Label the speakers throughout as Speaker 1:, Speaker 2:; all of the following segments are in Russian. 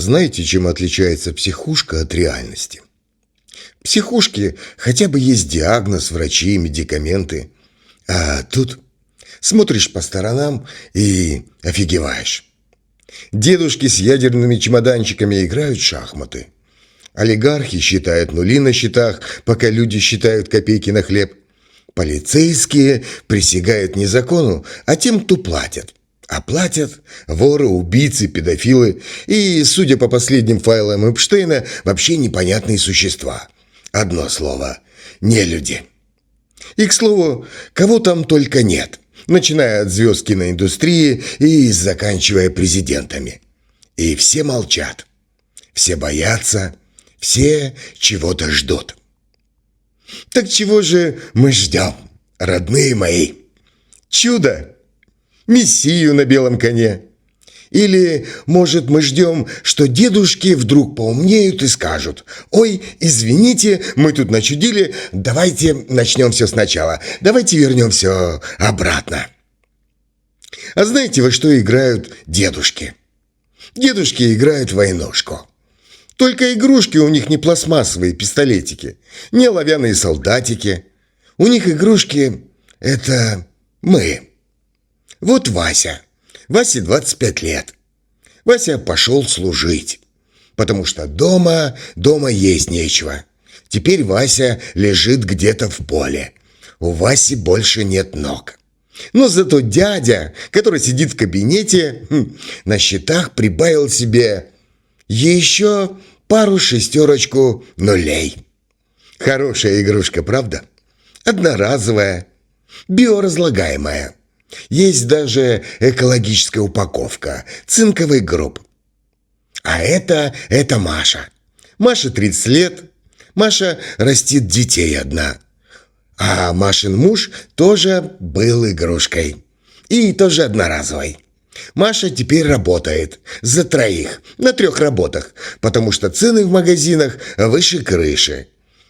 Speaker 1: Знаете, чем отличается психушка от реальности? В психушке хотя бы есть диагноз, врачи, медикаменты. А тут смотришь по сторонам и офигеваешь. Дедушки с ядерными чемоданчиками играют в шахматы. Олигархи считают нули на счетах, пока люди считают копейки на хлеб. Полицейские присягают не закону, а тем, кто платят. А платят воры, убийцы, педофилы и, судя по последним файлам Эпштейна, вообще непонятные существа. Одно слово – нелюди. И, к слову, кого там только нет, начиная от звезд киноиндустрии и заканчивая президентами. И все молчат, все боятся, все чего-то ждут. Так чего же мы ждем, родные мои? Чудо? Мессию на белом коне? Или, может, мы ждем, что дедушки вдруг поумнеют и скажут: «Ой, извините, мы тут начудили, давайте начнем все сначала, давайте вернем все обратно». А знаете, во что играют дедушки? Дедушки играют в войнушку. Только игрушки у них не пластмассовые пистолетики, не оловянные солдатики. У них игрушки – это мы. Вот Вася. Васе 25 лет. Вася пошел служить, потому что дома есть нечего. Теперь Вася лежит где-то в поле. У Васи больше нет ног. Но зато дядя, который сидит в кабинете, на счетах прибавил себе еще пару-шестерочку нулей. Хорошая игрушка, правда? Одноразовая, биоразлагаемая. Есть даже экологическая упаковка, цинковый гроб. А это Маша. Маше 30 лет. Маша растит детей одна. А Машин муж тоже был игрушкой. И тоже одноразовой. Маша теперь работает за троих на 3 работах, потому что цены в магазинах выше крыши.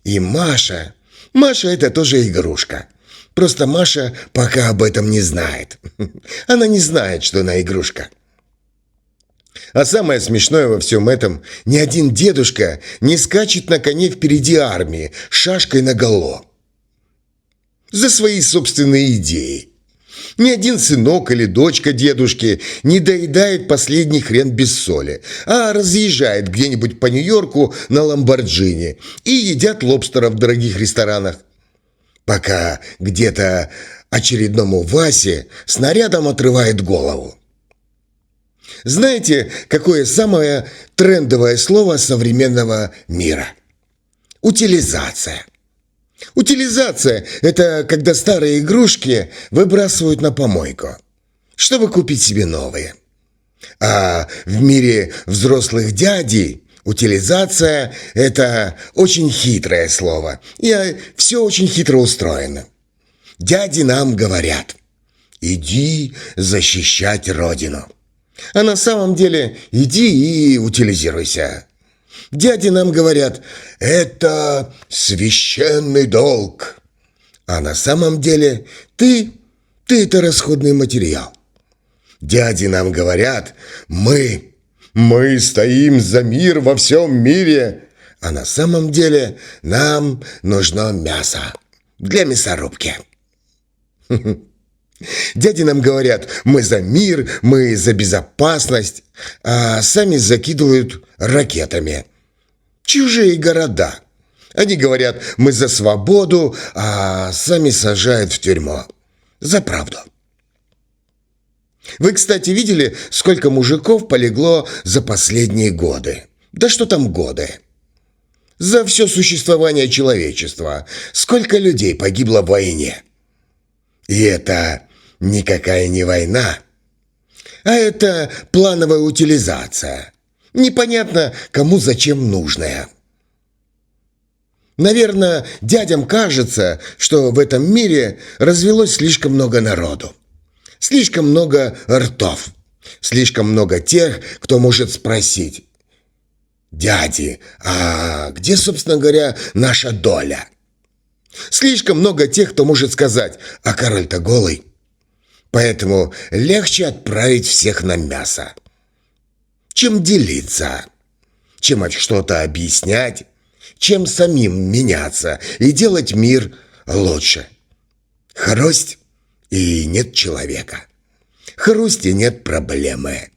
Speaker 1: И Маша это тоже игрушка. Просто Маша пока об этом не знает. Она не знает, что она игрушка. А самое смешное во всем этом: ни один дедушка не скачет на коне впереди армии с шашкой наголо за свои собственные идеи. Ни один сынок или дочка дедушки не доедает последний хрен без соли, а разъезжает где-нибудь по Нью-Йорку на Ламборджини и едят лобстера в дорогих ресторанах. Пока где-то очередному Васе снарядом отрывает голову. Знаете, какое самое трендовое слово современного мира? Утилизация. Утилизация – это когда старые игрушки выбрасывают на помойку, чтобы купить себе новые. А в мире взрослых дядей утилизация – это очень хитрое слово, и все очень хитро устроено. Дяди нам говорят: иди защищать родину. А на самом деле иди и утилизируйся. Дяди нам говорят: это священный долг. А на самом деле ты это расходный материал. Дяди нам говорят: мы стоим за мир во всем мире. А на самом деле нам нужно мясо для мясорубки. Дяди нам говорят: мы за мир, мы за безопасность, а сами закидывают ракетами чужие города. Они говорят: мы за свободу, а сами сажают в тюрьму за правду. Вы, кстати, видели, сколько мужиков полегло за последние годы? Да что там годы? За все существование человечества. Сколько людей погибло в войне? И это никакая не война, а это плановая утилизация. Непонятно, кому зачем нужная. Наверное, дядям кажется, что в этом мире развелось слишком много народу. Слишком много ртов. Слишком много тех, кто может спросить: дяди, а где, собственно говоря, наша доля? Слишком много тех, кто может сказать: а король-то голый. Поэтому легче отправить всех на мясо, чем делиться. чем что-то объяснять, чем самим меняться и делать мир лучше. Хрусть, и нет человека. Хрусть, и нет проблемы.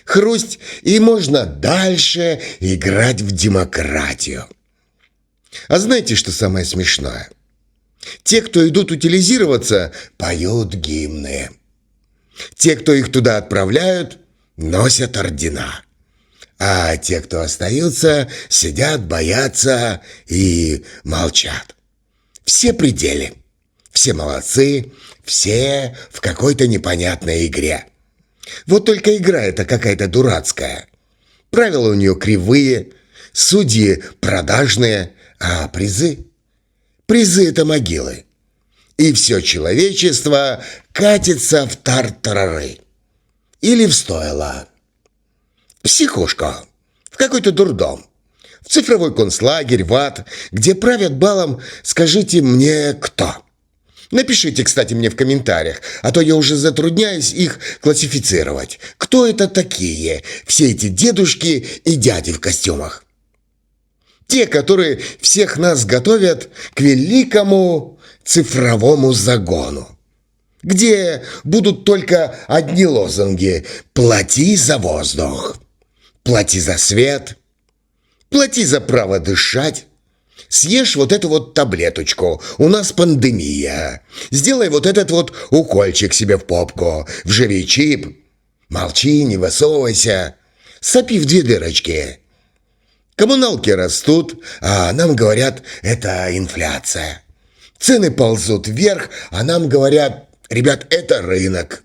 Speaker 1: Хрусть, и можно дальше играть в демократию. А знаете, что самое смешное? Те, кто идут утилизироваться, поют гимны. Те, кто их туда отправляют, носят ордена. А те, кто остаются, сидят, боятся и молчат. Все при деле. Все молодцы, все в какой-то непонятной игре. Вот только игра эта какая-то дурацкая. Правила у нее кривые, судьи продажные, а призы? Призы — это могилы. И все человечество катится в тартарары. Или в стойло. В психушку. В какой-то дурдом. В цифровой концлагерь, в ад, где правят балом, скажите мне, кто. Напишите, кстати, мне в комментариях, а то я уже затрудняюсь их классифицировать. Кто это такие, все эти дедушки и дяди в костюмах? Те, которые всех нас готовят к великому цифровому загону, где будут только одни лозунги: «Плати за воздух», «Плати за свет», «Плати за право дышать», «Съешь вот эту вот таблеточку, у нас пандемия», «Сделай вот этот вот укольчик себе в попку, вживи чип», «Молчи, не высовывайся», «Сопи в 2 дырочки». Коммуналки растут, а нам говорят, это инфляция. Цены ползут вверх, а нам говорят, ребят, это рынок.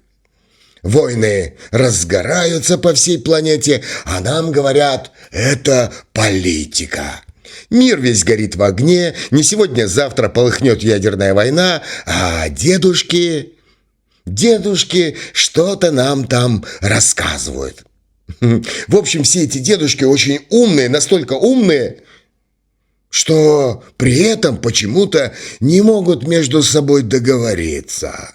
Speaker 1: Войны разгораются по всей планете, а нам говорят, это политика. Мир весь горит в огне, не сегодня-завтра полыхнет ядерная война, а дедушки что-то нам там рассказывают. В общем, все эти дедушки очень умные, настолько умные, что при этом почему-то не могут между собой договориться.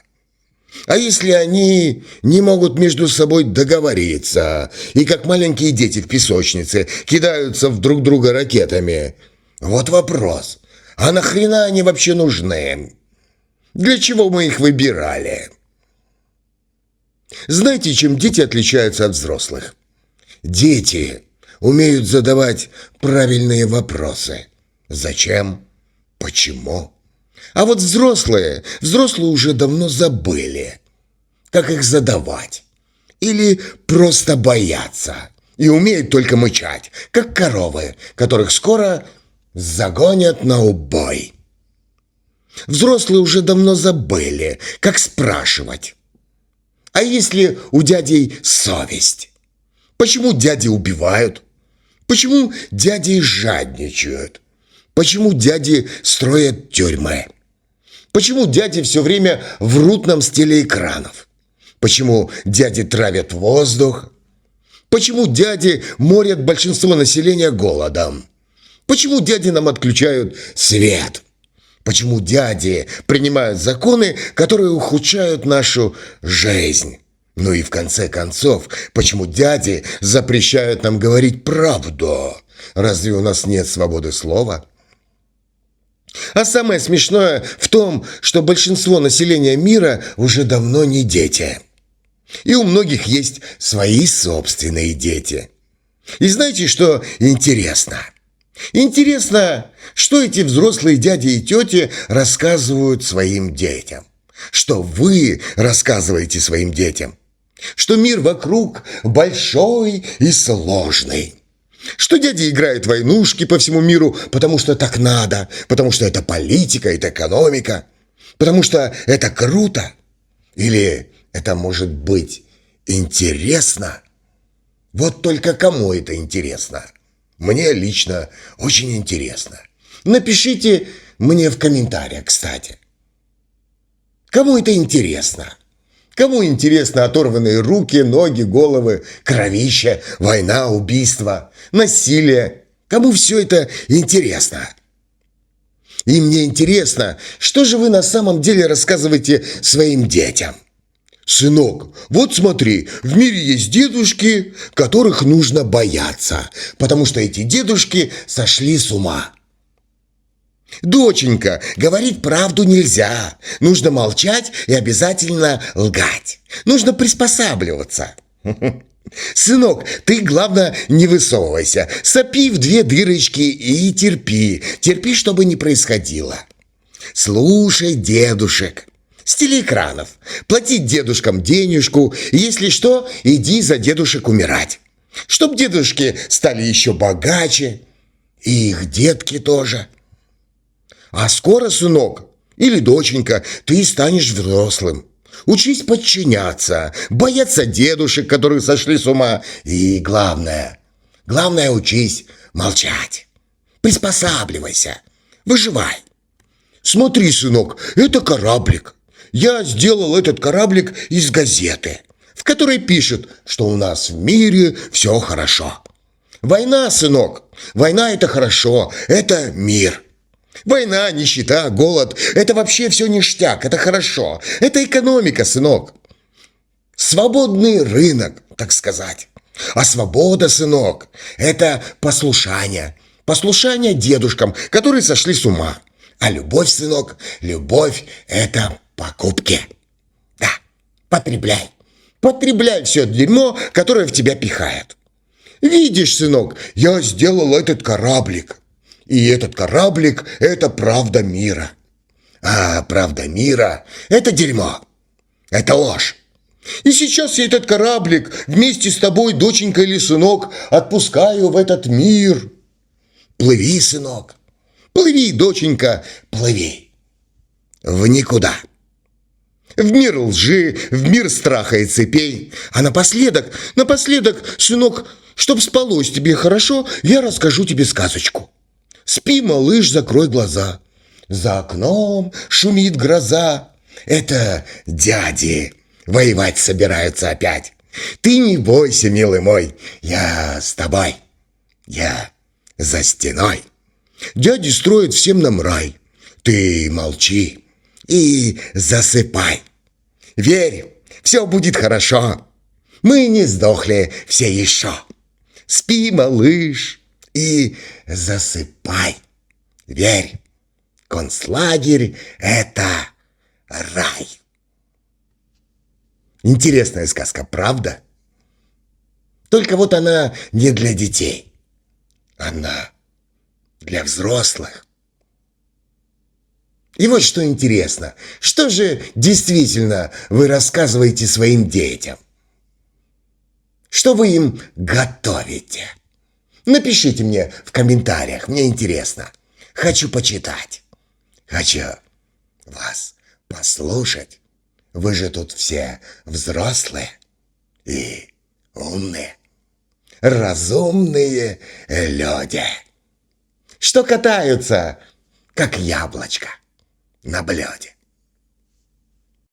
Speaker 1: А если они не могут между собой договориться и как маленькие дети в песочнице кидаются в друг друга ракетами, вот вопрос, а нахрена они вообще нужны? Для чего мы их выбирали? Знаете, чем дети отличаются от взрослых? Дети умеют задавать правильные вопросы. Зачем? Почему? А вот взрослые уже давно забыли, как их задавать. Или просто боятся и умеют только мычать, как коровы, которых скоро загонят на убой. Взрослые уже давно забыли, как спрашивать. А если у дядей совесть? Почему дяди убивают? Почему дяди жадничают? Почему дяди строят тюрьмы? Почему дяди все время врут нам с телеэкранов? Почему дяди травят воздух? Почему дяди морят большинство населения голодом? Почему дяди нам отключают свет? Почему дяди принимают законы, которые ухудшают нашу жизнь? Ну и в конце концов, почему дяди запрещают нам говорить правду? Разве у нас нет свободы слова? А самое смешное в том, что большинство населения мира уже давно не дети. И у многих есть свои собственные дети. И знаете, что интересно? Интересно, что эти взрослые дяди и тети рассказывают своим детям. Что вы рассказываете своим детям. Что мир вокруг большой и сложный. Что дяди играют в войнушки по всему миру, потому что так надо, потому что это политика, это экономика, потому что это круто. Или это может быть интересно? Вот только кому это интересно? Мне лично очень интересно. Напишите мне в комментариях, кстати. Кому это интересно? Кому интересно оторванные руки, ноги, головы, кровища, война, убийство, насилие? Кому все это интересно? И мне интересно, что же вы на самом деле рассказываете своим детям? Сынок, вот смотри, в мире есть дедушки, которых нужно бояться, потому что эти дедушки сошли с ума. Доченька, говорить правду нельзя. Нужно молчать и обязательно лгать. Нужно приспосабливаться. Сынок, ты, главное, не высовывайся. Сопи в две дырочки и терпи. Терпи, чтобы не происходило. Слушай дедушек с телеэкранов. Плати дедушкам денежку. И если что, иди за дедушек умирать. Чтоб дедушки стали еще богаче. И их детки тоже. А скоро, сынок, или доченька, ты станешь взрослым. Учись подчиняться, бояться дедушек, которые сошли с ума. И главное, учись молчать. Приспосабливайся, выживай. Смотри, сынок, это кораблик. Я сделал этот кораблик из газеты, в которой пишет, что у нас в мире все хорошо. Война, сынок, война – это хорошо, это мир. Война, нищета, голод – это вообще все ништяк, это хорошо. Это экономика, сынок. Свободный рынок, так сказать. А свобода, сынок, это послушание. Послушание дедушкам, которые сошли с ума. А любовь, сынок, любовь – это покупки. Да, потребляй. Потребляй все дерьмо, которое в тебя пихает. Видишь, сынок, я сделал этот кораблик. И этот кораблик – это правда мира. А правда мира – это дерьмо. Это ложь. И сейчас я этот кораблик вместе с тобой, доченька или сынок, отпускаю в этот мир. Плыви, сынок. Плыви, доченька, плыви. В никуда. В мир лжи, в мир страха и цепей. А напоследок, сынок, чтоб спалось тебе хорошо, я расскажу тебе сказочку. Спи, малыш, закрой глаза. За окном шумит гроза. Это дяди воевать собираются опять. Ты не бойся, милый мой, я с тобой. Я за стеной. Дяди строят всем нам рай. Ты молчи и засыпай. Верь, все будет хорошо. Мы не сдохли все еще. Спи, малыш, и засыпай. Верь, концлагерь – это рай. Интересная сказка, правда? Только вот она не для детей. Она для взрослых. И вот что интересно. Что же действительно вы рассказываете своим детям? Что вы им готовите? Напишите мне в комментариях, мне интересно. Хочу почитать. Хочу вас послушать. Вы же тут все взрослые и умные, разумные люди, что катаются, как яблочко на блюде.